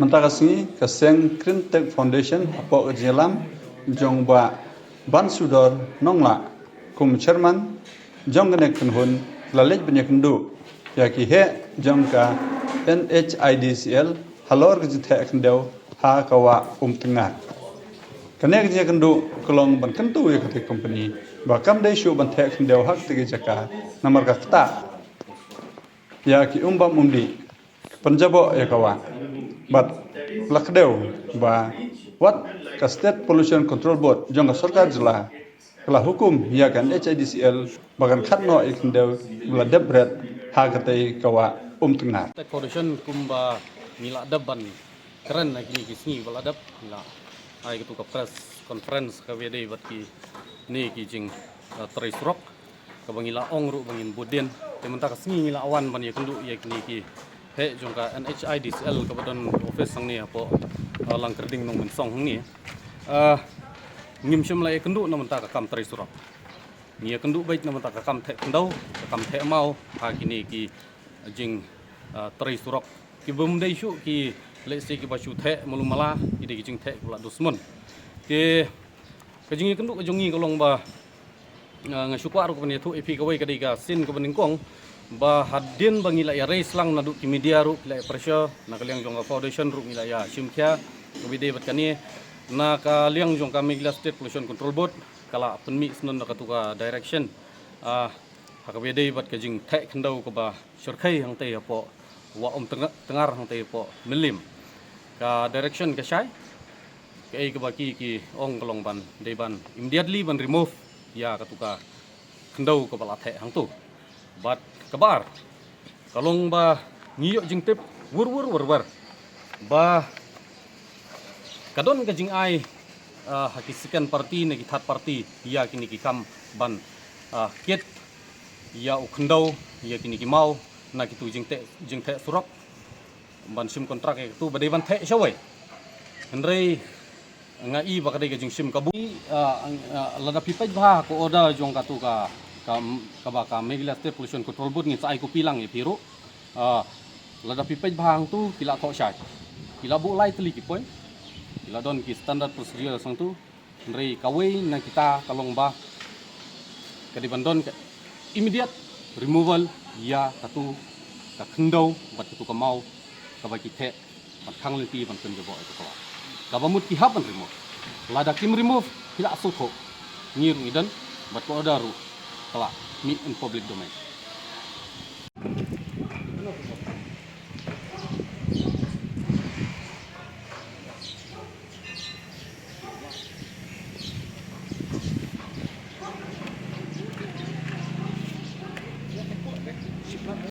Mentakasngi kaseng Krintek Foundation apo kejelam jong ba ban sudor nongla kum chairman jong genek kenhun lalej banyak kendu yaki he jong ka NHIDCL halor kejithe kendau ha kawa tengah kanek je kendu kolong ban kentu ya kete company ba kam dai shu ban the kendau hak tege jaka namar ka kta yaki bam umdi penjabo ya kawa but lakdeu ba what ka State Pollution Control Board jong ka sarkar jila kala hukum ya kan HIDCL bagan khatno ikndeu bla debret ha katai kawa tengah State Pollution kumba mila daban keren lagi kisni bala dab mila ai gitu ka press conference ka wede bat ki ni ki jing trai surok ka bangila ong ru bangin budin temunta ka sngi mila awan ban ya kendu ya kini ki he jongka NHIDCL ka badan office sang ni apo lang kerding nong mensong ni ngim shim lai kendu namun ta ka kam trai surok ni kendu bait namun ta ka kam the kendau ka kam the mau ha kini ki jing trai surok ki bum dai shu ki let's say ki ba shu the mulum mala ide ki jing the bula dusmun ke jing kendu ka jongi kolong ba nga syukwar ko ni thu epi ka wai ka dai ka sin ka baning kong ba hadin bangila ya race lang nadu ki media ru la pressure na kaliang jong foundation ru mila ya simkya ko bide bat kani na kaliang jong kami gila State Pollution Control Board kala penmi snon na katuka direction hakabede bat ka jing the kendau ko ba surkai hang te apo wa tengar hang te apo milim ka direction ka syai ka ai ka baki ki ong kolong ban dei ban immediately ban remove ya katuka kendau ko bala the hang tu bat kabar kalong ba ngiyo jing tip wur ba kadon ka jing ai hakisikan parti ne ki third party ya kini ki kam ban ket ya ukhendau ya kini ki mau na ki tu jing te surok ban sim kontrak e tu badai ban the shawai henrei ngai ba kadai ka jing sim kabu lada pipaj ba ko oda jong ka tu ka ba megila State Pollution Control Board ni sai ko pilang e piru lada pipaj bang tu kila tho syai kila bu lai teli ki point kila don ki standard prosedur sang tu rei kawai na kita kalong ba kadi bandon immediate removal ya katu ka khendau bat tu ka mau ka ba ki the bat khang lenti ban pen jabo itu ka ba mut ki haban remove lada kim remove kila asutho ngir ngidan bat ko daru kala meet in public domain